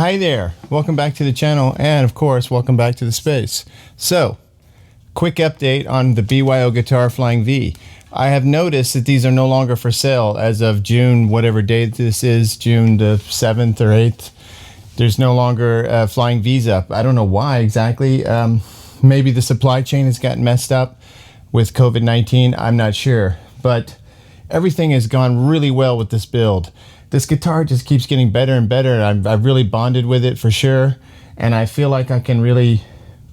Hi there, welcome back to the channel, and of course welcome back to the space. So quick update on the BYOGuitar Flying V. I have noticed that these are no longer for sale as of June, whatever date this is, June the 7th or 8th. There's no longer Flying V's up. I don't know why exactly. Maybe the supply chain has gotten messed up with COVID-19. I'm not sure, but everything has gone really well with this build. This guitar just keeps getting better and better, and I've really bonded with it for sure, and I feel like I can really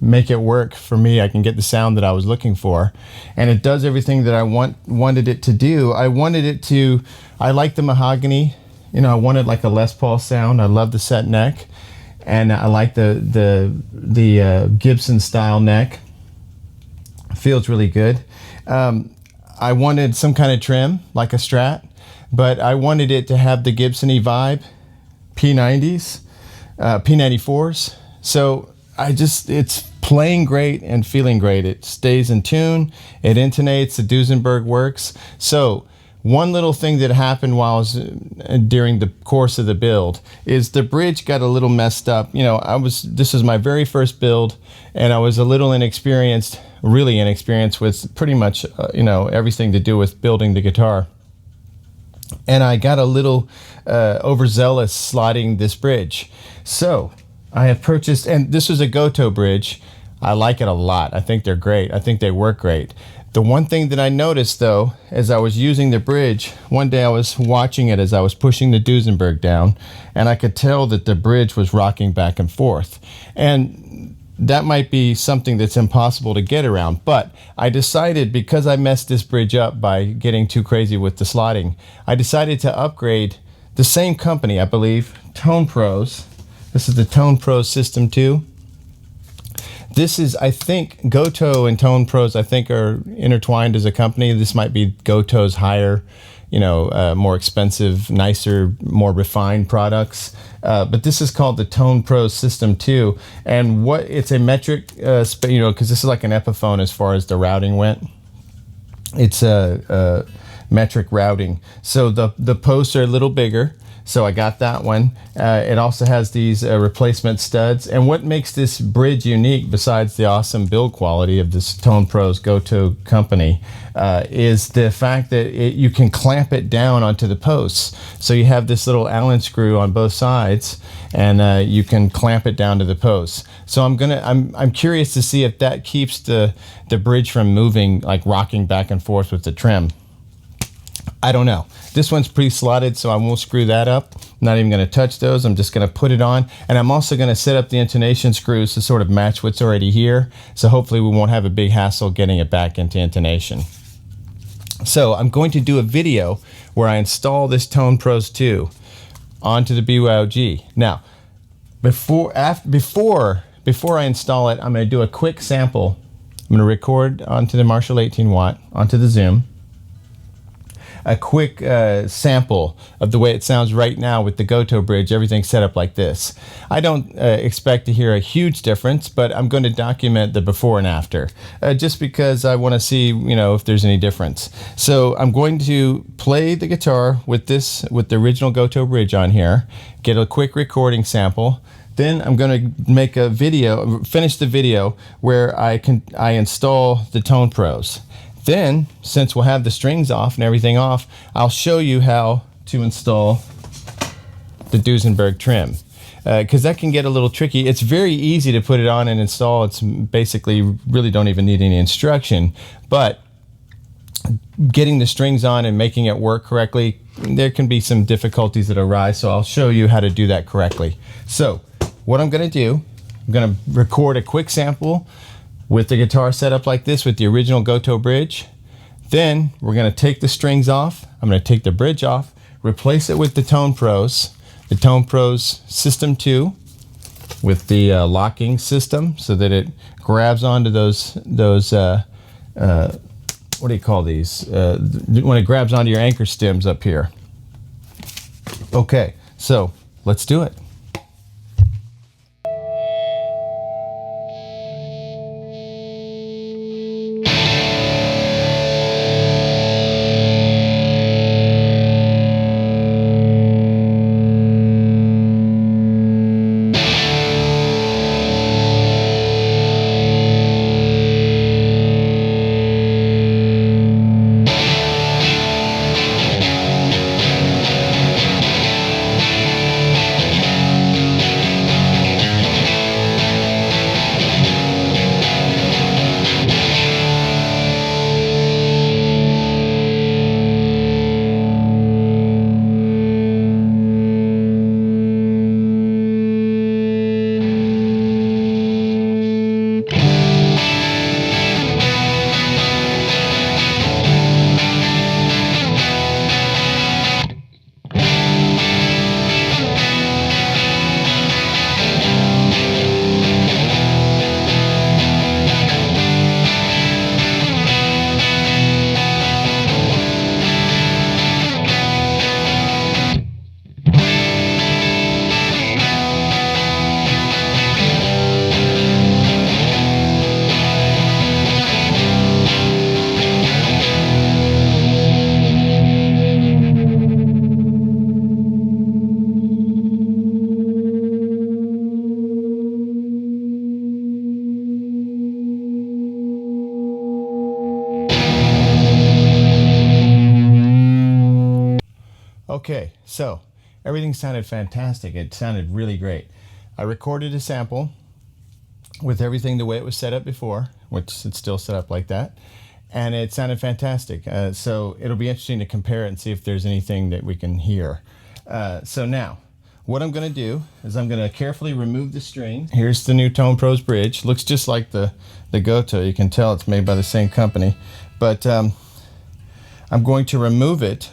make it work for me. I can get the sound that I was looking for, and it does everything that I wanted it to do. I like the mahogany, you know, I wanted like a Les Paul sound. I love the set neck, and I like the Gibson style neck. Feels really good. I wanted some kind of trim like a Strat, but I wanted it to have the Gibson-y vibe, P90s, P94s. So it's playing great and feeling great. It stays in tune, it intonates, the Duesenberg works. So one little thing that happened during the course of the build is the bridge got a little messed up. You know, this is my very first build, and I was a little inexperienced, really inexperienced with pretty much, you know, everything to do with building the guitar. And I got a little overzealous slotting this bridge. So I have purchased, and this is a Gotoh bridge. I like it a lot. I think they're great. I think they work great. The one thing that I noticed though, as I was using the bridge, one day I was watching it as I was pushing the Duesenberg down, and I could tell that the bridge was rocking back and forth. And that might be something that's impossible to get around, but I decided, because I messed this bridge up by getting too crazy with the slotting, I decided to upgrade the same company, I believe, TonePros. This is the TonePros System II. This is, I think, Gotoh and TonePros, I think, are intertwined as a company. This might be Gotoh's higher, you know, more expensive, nicer, more refined products. But this is called the TonePros System II. And it's a metric, you know, because this is like an Epiphone as far as the routing went. It's a metric routing. So the posts are a little bigger. So I got that one. It also has these replacement studs. And what makes this bridge unique, besides the awesome build quality of this TonePros Gotoh company, is the fact that you can clamp it down onto the posts. So you have this little Allen screw on both sides, and you can clamp it down to the posts. So I'm curious to see if that keeps the bridge from moving, like rocking back and forth with the trim. I don't know. This one's pre-slotted, so I won't screw that up. I'm not even going to touch those. I'm just going to put it on, and I'm also going to set up the intonation screws to sort of match what's already here. So hopefully we won't have a big hassle getting it back into intonation. So I'm going to do a video where I install this TonePros 2 onto the BYOG. Now, before I install it, I'm going to do a quick sample. I'm going to record onto the Marshall 18 watt, onto the Zoom. A quick sample of the way it sounds right now with the Gotoh bridge, everything set up like this. I don't expect to hear a huge difference, but I'm going to document the before and after, just because I want to see, you know, if there's any difference. So I'm going to play the guitar with the original Gotoh bridge on here, get a quick recording sample. Then I'm going to make a video, finish the video where I install the TonePros. Then, since we'll have the strings off and everything off, I'll show you how to install the Duesenberg Trem, because that can get a little tricky. It's very easy to put it on and install. It's basically, really don't even need any instruction, but getting the strings on and making it work correctly, there can be some difficulties that arise, so I'll show you how to do that correctly. So what I'm going to do, I'm going to record a quick sample with the guitar set up like this with the original Gotoh bridge. Then we're going to take the strings off. I'm going to take the bridge off, replace it with the TonePros System II with the locking system, so that it grabs onto those what do you call these? When it grabs onto your anchor stems up here. Okay, so let's do it. Okay, so everything sounded fantastic. It sounded really great. I recorded a sample with everything the way it was set up before, which it's still set up like that, and it sounded fantastic. So it'll be interesting to compare it and see if there's anything that we can hear. So now, what I'm going to do is I'm going to carefully remove the strings. Here's the new TonePros bridge. Looks just like the Gotoh. You can tell it's made by the same company. But I'm going to remove it.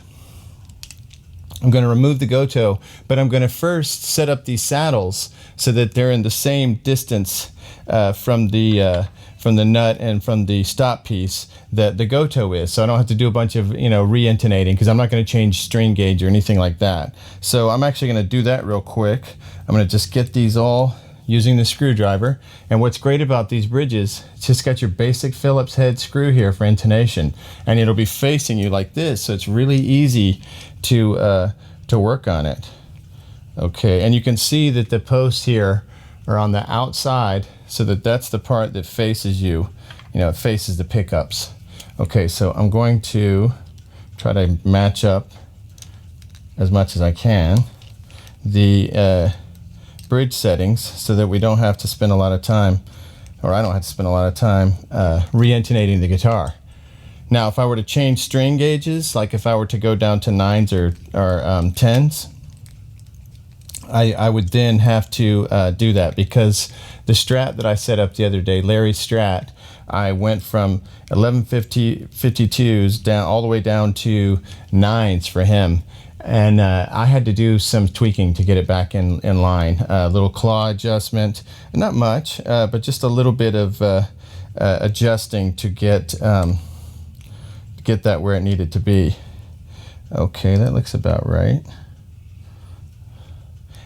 I'm going to remove the Gotoh, but I'm going to first set up these saddles so that they're in the same distance from the nut and from the stop piece that the Gotoh is, so I don't have to do a bunch of re-intonating, because I'm not going to change string gauge or anything like that. So I'm actually going to do that real quick. I'm going to just get these all using the screwdriver. And what's great about these bridges, it's just got your basic Phillips head screw here for intonation, and it'll be facing you like this, so it's really easy to work on it. Okay, and you can see that the posts here are on the outside, so that's the part that faces you. It faces the pickups. Okay, so I'm going to try to match up as much as I can the bridge settings so that we don't have to spend a lot of time, or I don't have to spend a lot of time re-intonating the guitar. Now, if I were to change string gauges, like if I were to go down to 9s or 10s, I would then have to do that, because the Strat that I set up the other day, Larry's Strat, I went from 1152s down all the way down to 9s for him, and I had to do some tweaking to get it back in line. A little claw adjustment, not much, but just a little bit of adjusting to get that where it needed to be. Okay, that looks about right.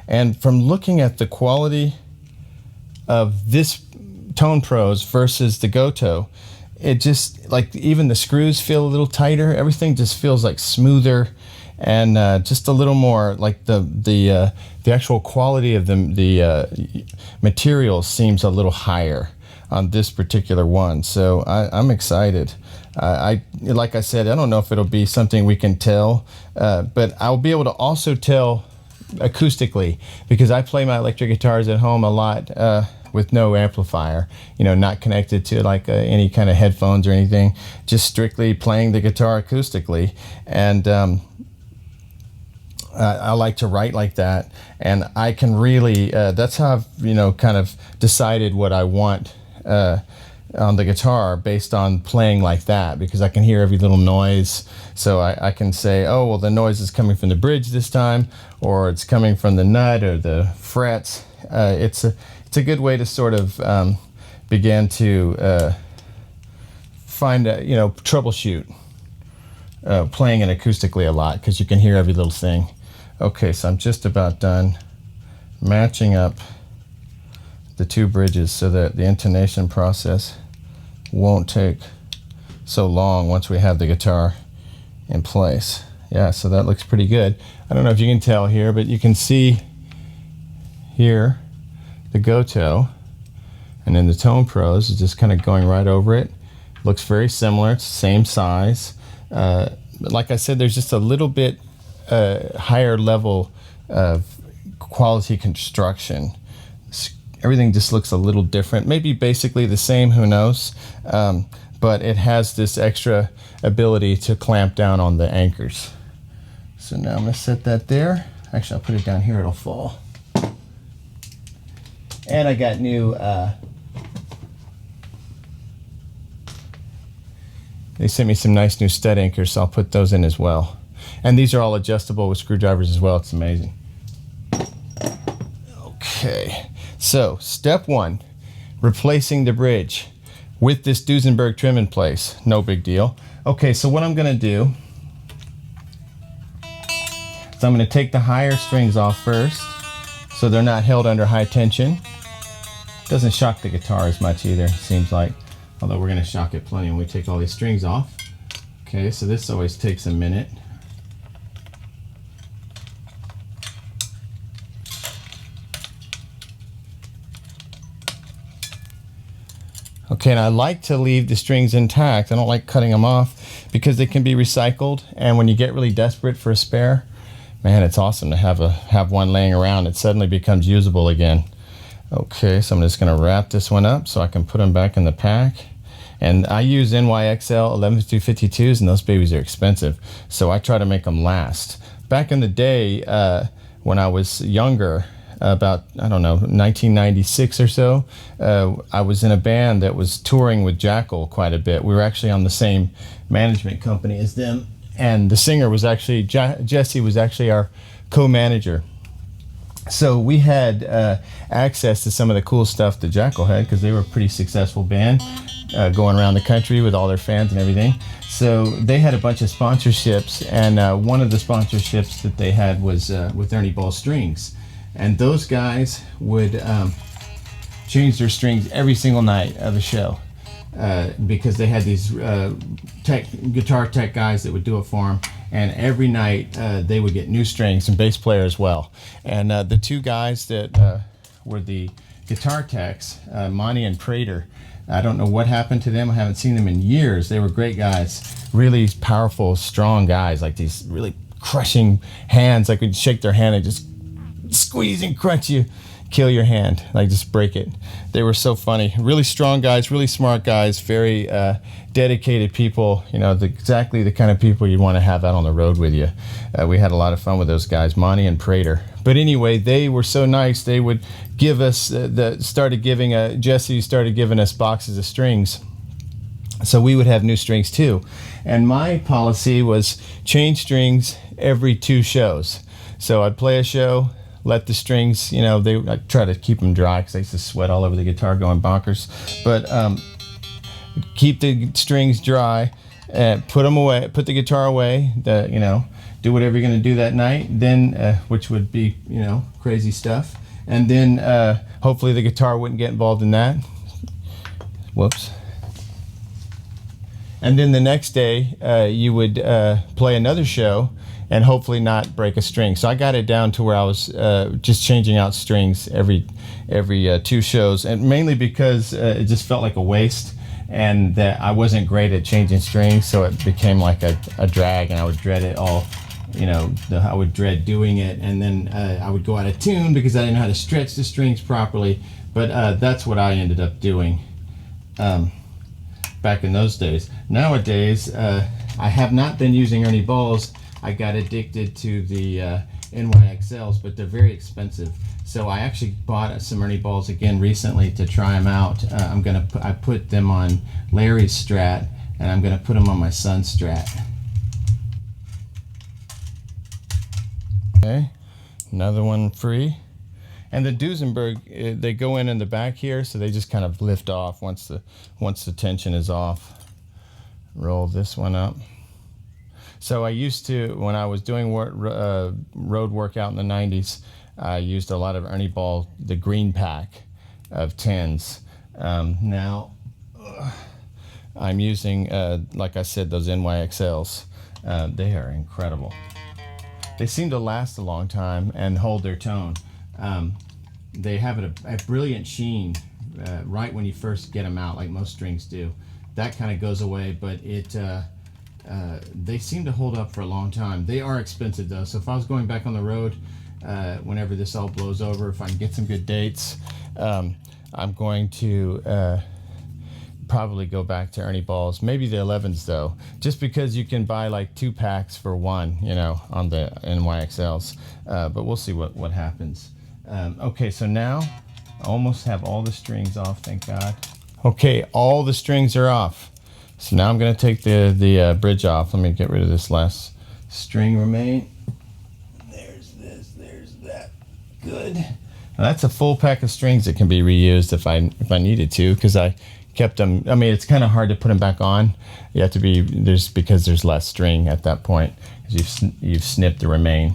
And from looking at the quality of this TonePros versus the Gotoh, it just, like, even the screws feel a little tighter. Everything just feels like smoother, and just a little more like the actual quality of the materials seems a little higher on this particular one. So I'm excited. Like I said, I don't know if it'll be something we can tell, but I'll be able to also tell acoustically, because I play my electric guitars at home a lot with no amplifier, not connected to like any kind of headphones or anything, just strictly playing the guitar acoustically. And I like to write like that, and I can really that's how I've kind of decided what I want on the guitar, based on playing like that, because I can hear every little noise. So I can say, oh, well, the noise is coming from the bridge this time, or it's coming from the nut or the frets. It's a good way to sort of begin to find troubleshoot playing it acoustically a lot, because you can hear every little thing. Okay, so I'm just about done matching up the two bridges so that the intonation process won't take so long once we have the guitar in place. Yeah, so that looks pretty good. I don't know if you can tell here, but you can see here the Gotoh, and then the TonePros is just kind of going right over it. Looks very similar, it's the same size. But like I said, there's just a little bit higher level of quality construction. Everything just looks a little different, maybe basically the same, who knows, but it has this extra ability to clamp down on the anchors. So now I'm going to set that there. Actually, I'll put it down here, it'll fall. And I got new they sent me some nice new stud anchors, so I'll put those in as well. And these are all adjustable with screwdrivers as well. It's amazing. Okay. So, step one, replacing the bridge with this Duesenberg Trem in place. No big deal. Okay, so what I'm going to do is I'm going to take the higher strings off first, so they're not held under high tension. Doesn't shock the guitar as much either, seems like, although we're going to shock it plenty when we take all these strings off. Okay, so this always takes a minute. Okay, and I like to leave the strings intact. I don't like cutting them off, because they can be recycled, and when you get really desperate for a spare, man, it's awesome to have one laying around. It suddenly becomes usable again. Okay, so I'm just going to wrap this one up so I can put them back in the pack. And I use NYXL 11-52s, and those babies are expensive, so I try to make them last. Back in the day, when I was younger, about, I don't know, 1996 or so, I was in a band that was touring with Jackal quite a bit. We were actually on the same management company as them, and the singer was actually, Jesse was actually our co-manager. So we had access to some of the cool stuff that Jackal had, because they were a pretty successful band, going around the country with all their fans and everything. So they had a bunch of sponsorships, and one of the sponsorships that they had was with Ernie Ball Strings. And those guys would change their strings every single night of the show, because they had these guitar tech guys that would do it for them. And every night they would get new strings, and bass player as well. And the two guys that were the guitar techs, Monty and Prater, I don't know what happened to them. I haven't seen them in years. They were great guys, really powerful, strong guys, like these really crushing hands. Like when you shake their hand, they just squeeze and crunch you, kill your hand, like just break it. They were so funny. Really strong guys, really smart guys, very dedicated people. You know, exactly the kind of people you want to have out on the road with you. We had a lot of fun with those guys, Monty and Prater. But anyway, they were so nice. They would give us Jesse started giving us boxes of strings, so we would have new strings too. And my policy was change strings every 2 shows. So I'd play a show, let the strings, you know, I'd try to keep them dry because I used to sweat all over the guitar going bonkers. But keep the strings dry, put them away, put the guitar away, you know, do whatever you're going to do that night, then which would be, you know, crazy stuff. And then hopefully the guitar wouldn't get involved in that. Whoops. And then the next day you would play another show and hopefully not break a string. So I got it down to where I was just changing out strings every 2 shows, and mainly because it just felt like a waste, and that I wasn't great at changing strings, so it became like a drag, and I would dread it all. You know, I would dread doing it, and then I would go out of tune because I didn't know how to stretch the strings properly. But that's what I ended up doing back in those days. Nowadays, I have not been using Ernie Balls. I got addicted to the NYXLs, but they're very expensive. So I actually bought some Ernie Balls again recently to try them out. I put them on Larry's Strat, and I'm gonna put them on my son's Strat. Okay, another one free. And the Duesenberg, they go in the back here, so they just kind of lift off once the tension is off. Roll this one up. So I used to, when I was doing road work out in the 90s, I used a lot of Ernie Ball, the green pack of 10s. Now I'm using, like I said, those NYXLs. They are incredible. They seem to last a long time and hold their tone. They have a brilliant sheen right when you first get them out, like most strings do. That kind of goes away, but they seem to hold up for a long time. They are expensive though, so if I was going back on the road whenever this all blows over, if I can get some good dates, I'm going to probably go back to Ernie Balls, maybe the 11s though, just because you can buy like 2 packs for 1, you know, on the NYXLs. But we'll see what happens. Okay, so now I almost have all the strings off, thank God. Okay, all the strings are off. So now I'm going to take the bridge off. Let me get rid of this last string remain. There's this, there's that. Good. Now that's a full pack of strings that can be reused if I needed to, because I kept them. I mean, it's kind of hard to put them back on. You have to be because there's less string at that point, because you've snipped the remain.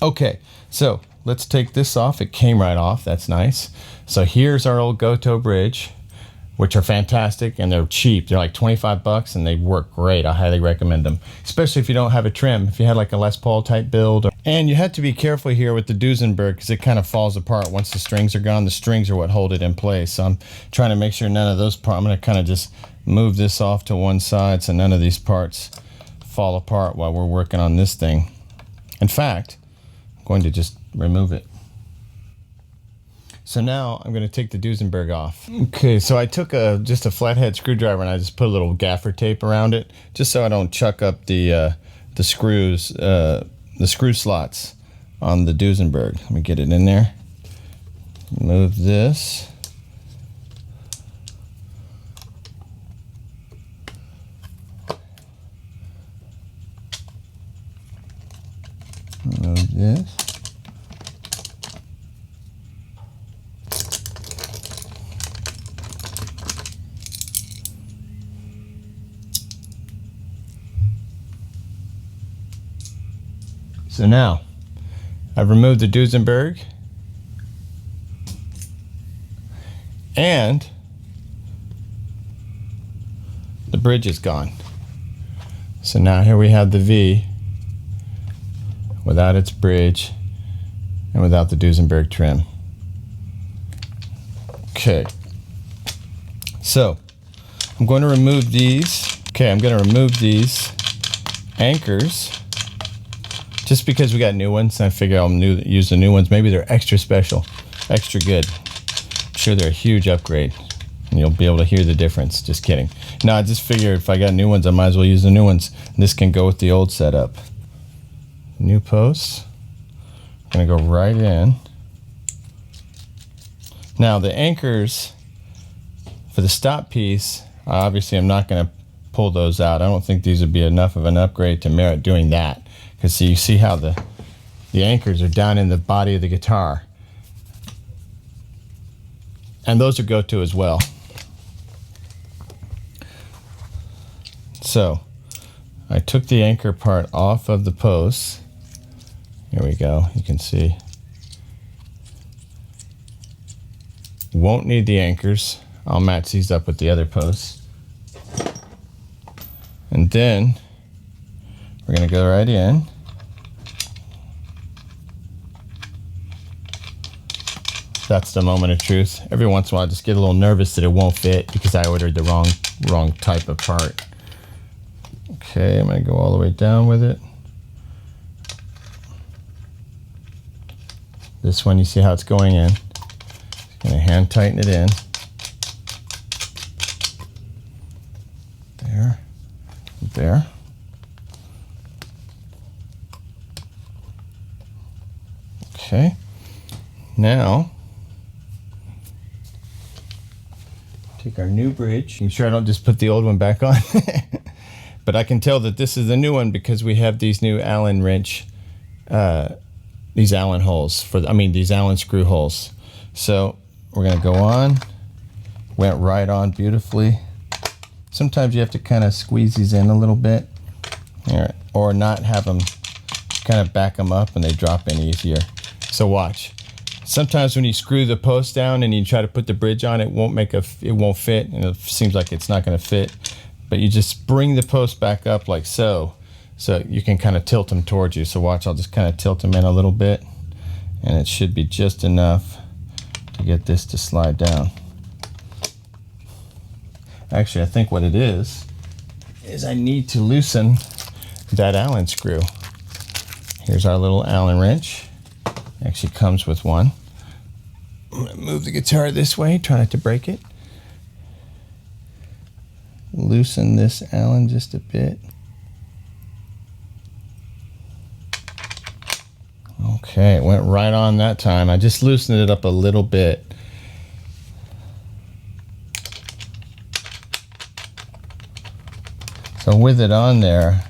Okay, so let's take this off. It came right off. That's nice. So here's our old Gotoh bridge, which are fantastic, and they're cheap. They're like 25 bucks, and they work great. I highly recommend them, especially if you don't have a trim. If you had like a Les Paul type build. And you have to be careful here with the Duesenberg, because it kind of falls apart once the strings are gone. The strings are what hold it in place. So I'm trying to make sure none of those parts, I'm going to kind of just move this off to one side so none of these parts fall apart while we're working on this thing. In fact, I'm going to just remove it. So now I'm going to take the Duesenberg off. Okay, so I took just a flathead screwdriver and I just put a little gaffer tape around it, just so I don't chuck up the screws, the screw slots on the Duesenberg. Let me get it in there. Move this. Move this. So now, I've removed the Duesenberg, and the bridge is gone. So now here we have the V without its bridge and without the Duesenberg trim. Okay, so I'm going to remove these. Okay, I'm going to remove these anchors just because we got new ones, and I figure I'll use the new ones. Maybe they're extra special, extra good. I'm sure they're a huge upgrade, and you'll be able to hear the difference. Just kidding. No, I just figured if I got new ones, I might as well use the new ones. This can go with the old setup. New posts. I'm gonna go right in. Now the anchors for the stop piece, obviously I'm not gonna pull those out. I don't think these would be enough of an upgrade to merit doing that. Because you see how the anchors are down in the body of the guitar. And those are Gotoh as well. So I took the anchor part off of the posts. Here we go, you can see. Won't need the anchors. I'll match these up with the other posts. And then we're gonna go right in. That's the moment of truth. Every once in a while I just get a little nervous that it won't fit because I ordered the wrong type of part. Okay, I'm gonna go all the way down with it. This one, you see how it's going in. Just gonna hand tighten it in. There, there. Okay, now take our new bridge. I'm sure I don't just put the old one back on. But I can tell that this is the new one because we have these new Allen wrench, these Allen holes these Allen screw holes. So we're gonna go on. Went right on beautifully. Sometimes you have to kind of squeeze these in a little bit, or not have them, kind of back them up and they drop in easier. So watch. Sometimes when you screw the post down and you try to put the bridge on, it won't fit, and it seems like it's not going to fit. But you just bring the post back up like so you can kind of tilt them towards you. So watch, I'll just kind of tilt them in a little bit, and it should be just enough to get this to slide down. Actually, I think what it is I need to loosen that Allen screw. Here's our little Allen wrench. It actually comes with one. I'm gonna move the guitar this way, try not to break it. Loosen this Allen just a bit. Okay, it went right on that time. I just loosened it up a little bit. So with it on there,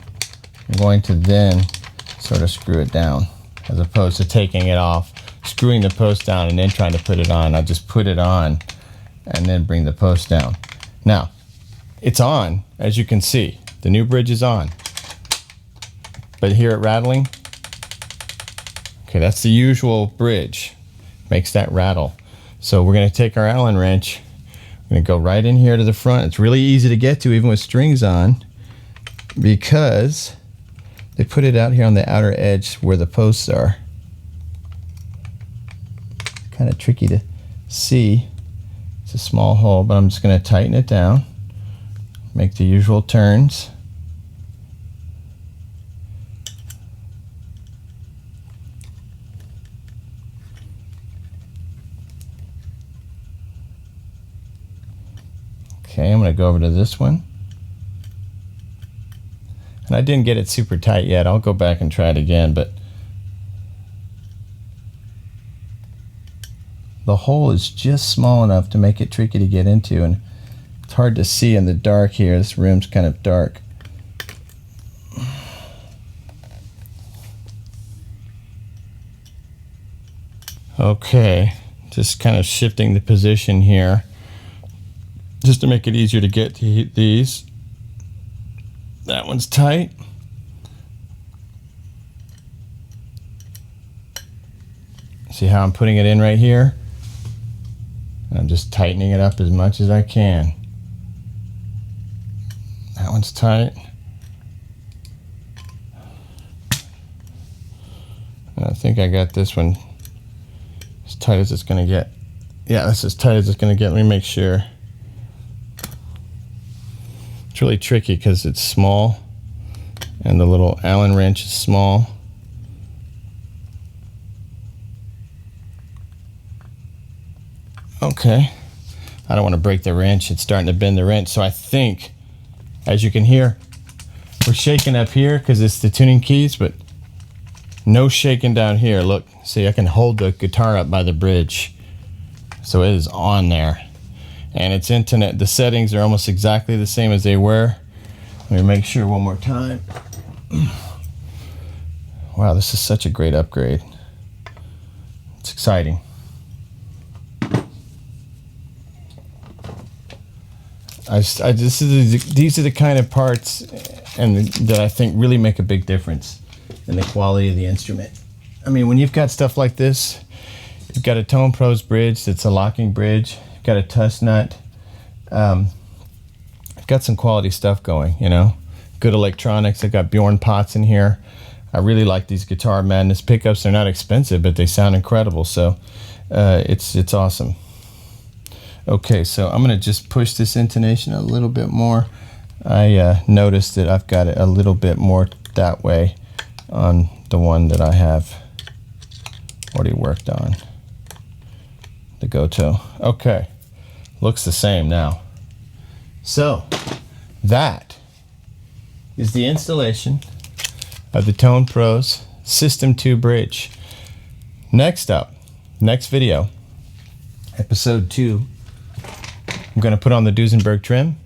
I'm going to then sort of screw it down, as opposed to taking it off, screwing the post down and then trying to put it on. I'll just put it on and then bring the post down. Now, it's on, as you can see. The new bridge is on. But hear it rattling? Okay, that's the usual bridge. Makes that rattle. So we're gonna take our Allen wrench, we're gonna go right in here to the front. It's really easy to get to even with strings on, because they put it out here on the outer edge where the posts are. Kind of tricky to see. It's a small hole, but I'm just going to tighten it down. Make the usual turns. Okay, I'm going to go over to this one. And I didn't get it super tight yet. I'll go back and try it again, but the hole is just small enough to make it tricky to get into, and it's hard to see in the dark here. This room's kind of dark. Okay, just kind of shifting the position here just to make it easier to get to these. That one's tight. See how I'm putting it in right here? I'm just tightening it up as much as I can. That one's tight. I think I got this one as tight as it's going to get. Yeah, that's as tight as it's going to get. Let me make sure. It's really tricky because it's small and the little Allen wrench is small. Okay, I don't want to break the wrench. It's starting to bend the wrench. So I think, as you can hear, we're shaking up here because it's the tuning keys, but no shaking down here. Look, see, I can hold the guitar up by the bridge. So it is on there. And it's internet. The settings are almost exactly the same as they were. Let me make sure one more time. Wow, this is such a great upgrade. It's exciting. These are the kind of parts that I think really make a big difference in the quality of the instrument. I mean, when you've got stuff like this, you've got a TonePros bridge that's a locking bridge, you've got a tuss nut, you've got some quality stuff going, you know. Good electronics. I've got Bjorn pots in here. I really like these Guitar Madness pickups. They're not expensive, but they sound incredible. So it's awesome. Okay, so I'm going to just push this intonation a little bit more. I noticed that I've got it a little bit more that way on the one that I have already worked on, the Gotoh. Okay, looks the same now. So that is the installation of the TonePros System II bridge. Next up, next video, episode 2, I'm going to put on the Duesenberg Trem,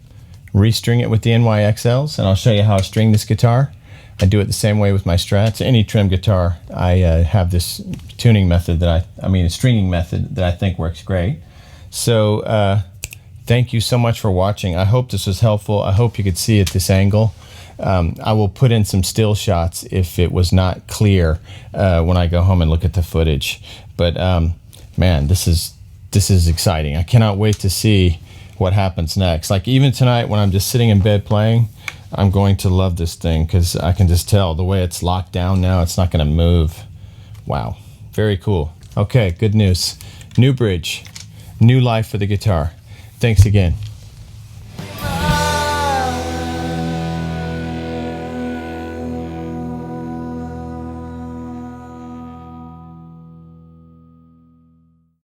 restring it with the NYXLs, and I'll show you how I string this guitar. I do it the same way with my Strats. Any Trem guitar, I have this tuning method that a stringing method that I think works great. So thank you so much for watching. I hope this was helpful. I hope you could see at this angle. I will put in some still shots if it was not clear when I go home and look at the footage. But man, this is exciting. I cannot wait to see what happens next. Like even tonight when I'm just sitting in bed playing, I'm going to love this thing because I can just tell the way it's locked down now, it's not going to move. Wow, very cool. Okay, good news. New bridge, new life for the guitar. Thanks again.